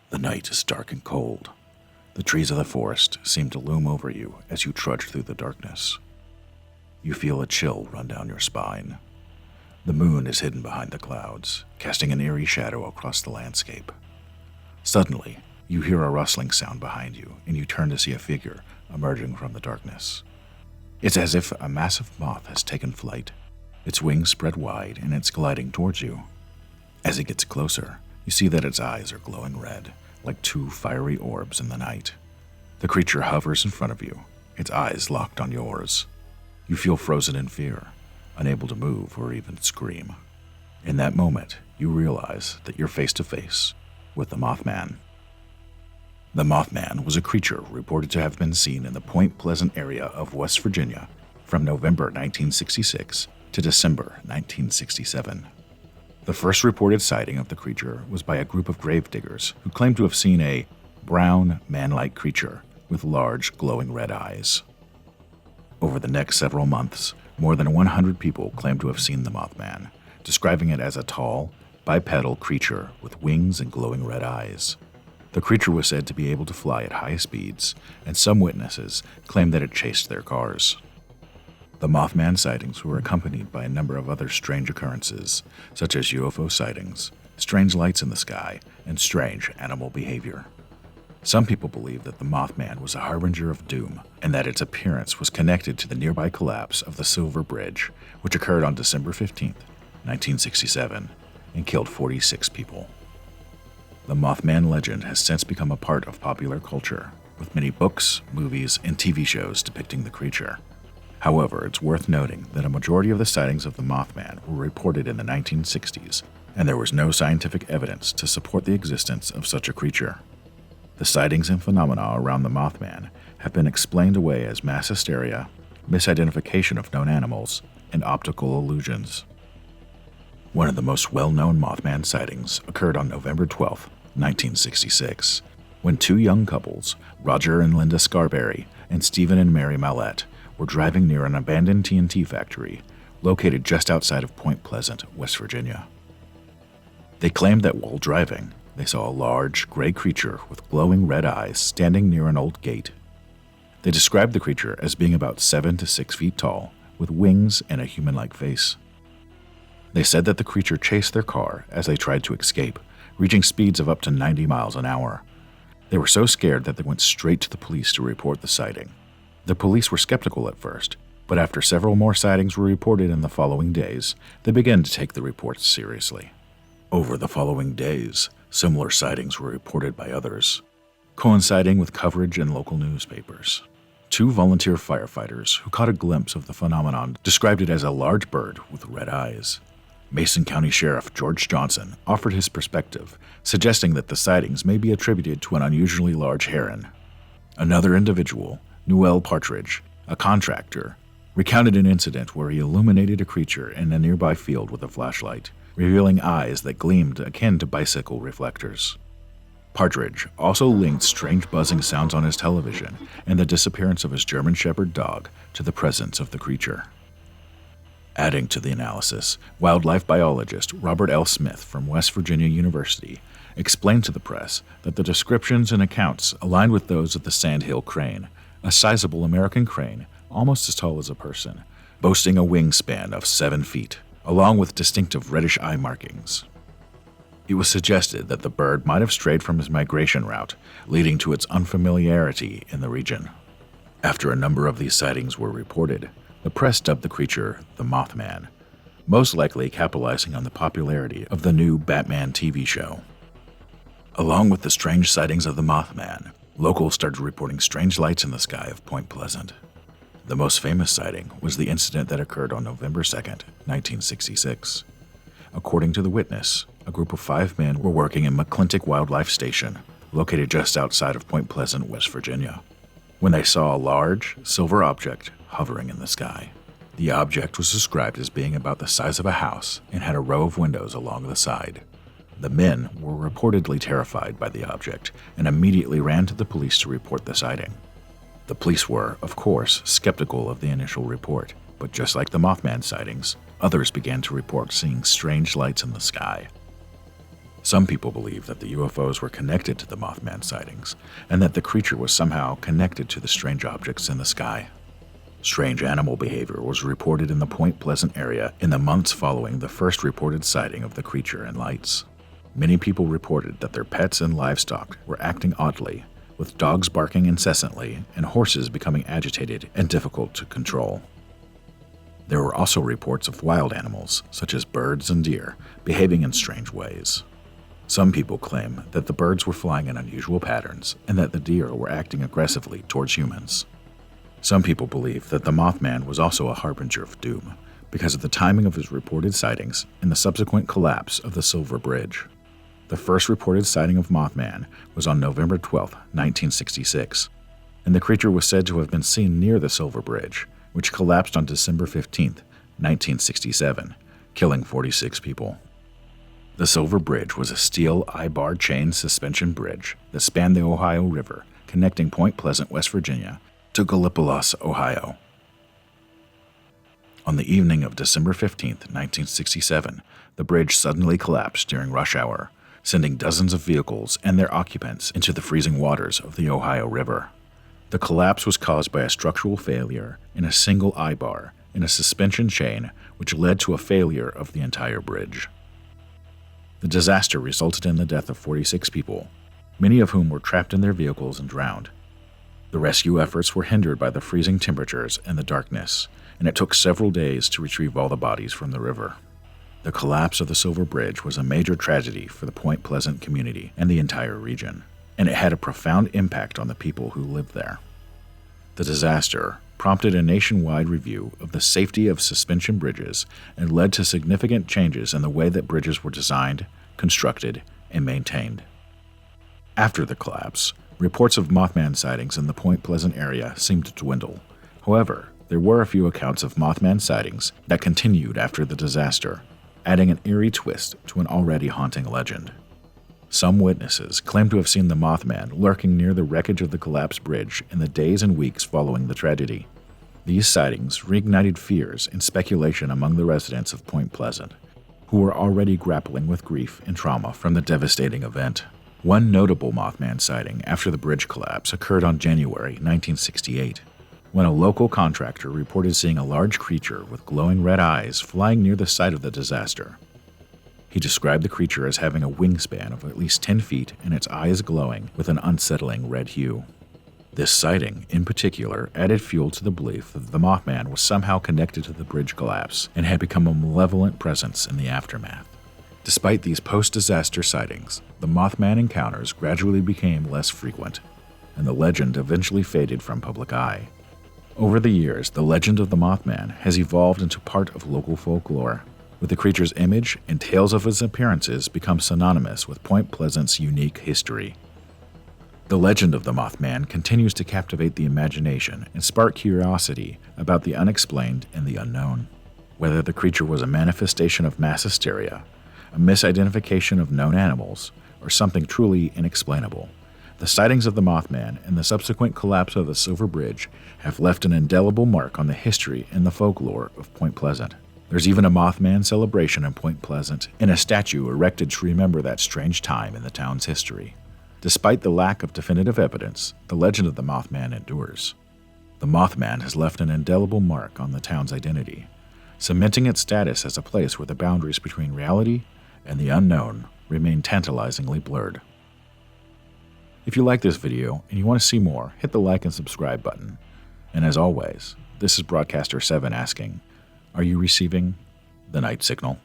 The night is dark and cold. The trees of the forest seem to loom over you as you trudge through the darkness. You feel a chill run down your spine. The moon is hidden behind the clouds, casting an eerie shadow across the landscape. Suddenly, you hear a rustling sound behind you, and you turn to see a figure emerging from the darkness. It's as if a massive moth has taken flight. Its wings spread wide, and it's gliding towards you. As it gets closer, you see that its eyes are glowing red, like two fiery orbs in the night. The creature hovers in front of you, its eyes locked on yours. You feel frozen in fear, unable to move or even scream. In that moment, you realize that you're face to face with the Mothman. The Mothman was a creature reported to have been seen in the Point Pleasant area of West Virginia from November 1966 to December 1967. The first reported sighting of the creature was by a group of gravediggers who claimed to have seen a brown, man-like creature with large, glowing red eyes. Over the next several months, more than 100 people claimed to have seen the Mothman, describing it as a tall, bipedal creature with wings and glowing red eyes. The creature was said to be able to fly at high speeds, and some witnesses claimed that it chased their cars. The Mothman sightings were accompanied by a number of other strange occurrences, such as UFO sightings, strange lights in the sky, and strange animal behavior. Some people believe that the Mothman was a harbinger of doom, and that its appearance was connected to the nearby collapse of the Silver Bridge, which occurred on December 15, 1967, and killed 46 people. The Mothman legend has since become a part of popular culture, with many books, movies, and TV shows depicting the creature. However, it's worth noting that a majority of the sightings of the Mothman were reported in the 1960s, and there was no scientific evidence to support the existence of such a creature. The sightings and phenomena around the Mothman have been explained away as mass hysteria, misidentification of known animals, and optical illusions. One of the most well-known Mothman sightings occurred on November 12, 1966, when two young couples, Roger and Linda Scarberry and Stephen and Mary Mallette, were driving near an abandoned TNT factory located just outside of Point Pleasant, West Virginia. They claimed that while driving, they saw a large, gray creature with glowing red eyes standing near an old gate. They described the creature as being about 7 to 6 feet tall, with wings and a human-like face. They said that the creature chased their car as they tried to escape, reaching speeds of up to 90 miles an hour. They were so scared that they went straight to the police to report the sighting. The police were skeptical at first, but after several more sightings were reported in the following days, they began to take the reports seriously. Over the following days, similar sightings were reported by others, coinciding with coverage in local newspapers. Two volunteer firefighters who caught a glimpse of the phenomenon described it as a large bird with red eyes. Mason County Sheriff George Johnson offered his perspective, suggesting that the sightings may be attributed to an unusually large heron. Another individual, Newell Partridge, a contractor, recounted an incident where he illuminated a creature in a nearby field with a flashlight, revealing eyes that gleamed akin to bicycle reflectors. Partridge also linked strange buzzing sounds on his television and the disappearance of his German Shepherd dog to the presence of the creature. Adding to the analysis, wildlife biologist Robert L. Smith from West Virginia University explained to the press that the descriptions and accounts aligned with those of the sandhill crane, a sizable American crane almost as tall as a person, boasting a wingspan of 7 feet, along with distinctive reddish eye markings. It was suggested that the bird might have strayed from his migration route, leading to its unfamiliarity in the region. After a number of these sightings were reported, the press dubbed the creature the Mothman, most likely capitalizing on the popularity of the new Batman TV show. Along with the strange sightings of the Mothman, locals started reporting strange lights in the sky of Point Pleasant. The most famous sighting was the incident that occurred on November 2, 1966. According to the witness, a group of 5 men were working in McClintock Wildlife Station, located just outside of Point Pleasant, West Virginia, when they saw a large, silver object hovering in the sky. The object was described as being about the size of a house and had a row of windows along the side. The men were reportedly terrified by the object and immediately ran to the police to report the sighting. The police were, of course, skeptical of the initial report, but just like the Mothman sightings, others began to report seeing strange lights in the sky. Some people believe that the UFOs were connected to the Mothman sightings, and that the creature was somehow connected to the strange objects in the sky. Strange animal behavior was reported in the Point Pleasant area in the months following the first reported sighting of the creature and lights. Many people reported that their pets and livestock were acting oddly, with dogs barking incessantly and horses becoming agitated and difficult to control. There were also reports of wild animals, such as birds and deer, behaving in strange ways. Some people claim that the birds were flying in unusual patterns and that the deer were acting aggressively towards humans. Some people believe that the Mothman was also a harbinger of doom because of the timing of his reported sightings and the subsequent collapse of the Silver Bridge. The first reported sighting of Mothman was on November 12, 1966, and the creature was said to have been seen near the Silver Bridge, which collapsed on December 15, 1967, killing 46 people. The Silver Bridge was a steel I-bar chain suspension bridge that spanned the Ohio River, connecting Point Pleasant, West Virginia, to Gallipolis, Ohio. On the evening of December 15, 1967, the bridge suddenly collapsed during rush hour, sending dozens of vehicles and their occupants into the freezing waters of the Ohio River. The collapse was caused by a structural failure in a single I-bar in a suspension chain, which led to a failure of the entire bridge. The disaster resulted in the death of 46 people, many of whom were trapped in their vehicles and drowned. The rescue efforts were hindered by the freezing temperatures and the darkness, and it took several days to retrieve all the bodies from the river. The collapse of the Silver Bridge was a major tragedy for the Point Pleasant community and the entire region, and it had a profound impact on the people who lived there. The disaster prompted a nationwide review of the safety of suspension bridges and led to significant changes in the way that bridges were designed, constructed, and maintained. After the collapse, reports of Mothman sightings in the Point Pleasant area seemed to dwindle. However, there were a few accounts of Mothman sightings that continued after the disaster, adding an eerie twist to an already haunting legend. Some witnesses claim to have seen the Mothman lurking near the wreckage of the collapsed bridge in the days and weeks following the tragedy. These sightings reignited fears and speculation among the residents of Point Pleasant, who were already grappling with grief and trauma from the devastating event. One notable Mothman sighting after the bridge collapse occurred on January 1968, when a local contractor reported seeing a large creature with glowing red eyes flying near the site of the disaster. He described the creature as having a wingspan of at least 10 feet and its eyes glowing with an unsettling red hue. This sighting, in particular, added fuel to the belief that the Mothman was somehow connected to the bridge collapse and had become a malevolent presence in the aftermath. Despite these post-disaster sightings, the Mothman encounters gradually became less frequent, and the legend eventually faded from public eye. Over the years, the legend of the Mothman has evolved into part of local folklore, with the creature's image and tales of its appearances become synonymous with Point Pleasant's unique history. The legend of the Mothman continues to captivate the imagination and spark curiosity about the unexplained and the unknown. Whether the creature was a manifestation of mass hysteria, a misidentification of known animals, or something truly inexplainable, the sightings of the Mothman and the subsequent collapse of the Silver Bridge have left an indelible mark on the history and the folklore of Point Pleasant. There's even a Mothman celebration in Point Pleasant and a statue erected to remember that strange time in the town's history. Despite the lack of definitive evidence, the legend of the Mothman endures. The Mothman has left an indelible mark on the town's identity, cementing its status as a place where the boundaries between reality and the unknown remain tantalizingly blurred. If you like this video and you want to see more, hit the like and subscribe button. And as always, this is Broadcaster 7 asking, are you receiving the night signal?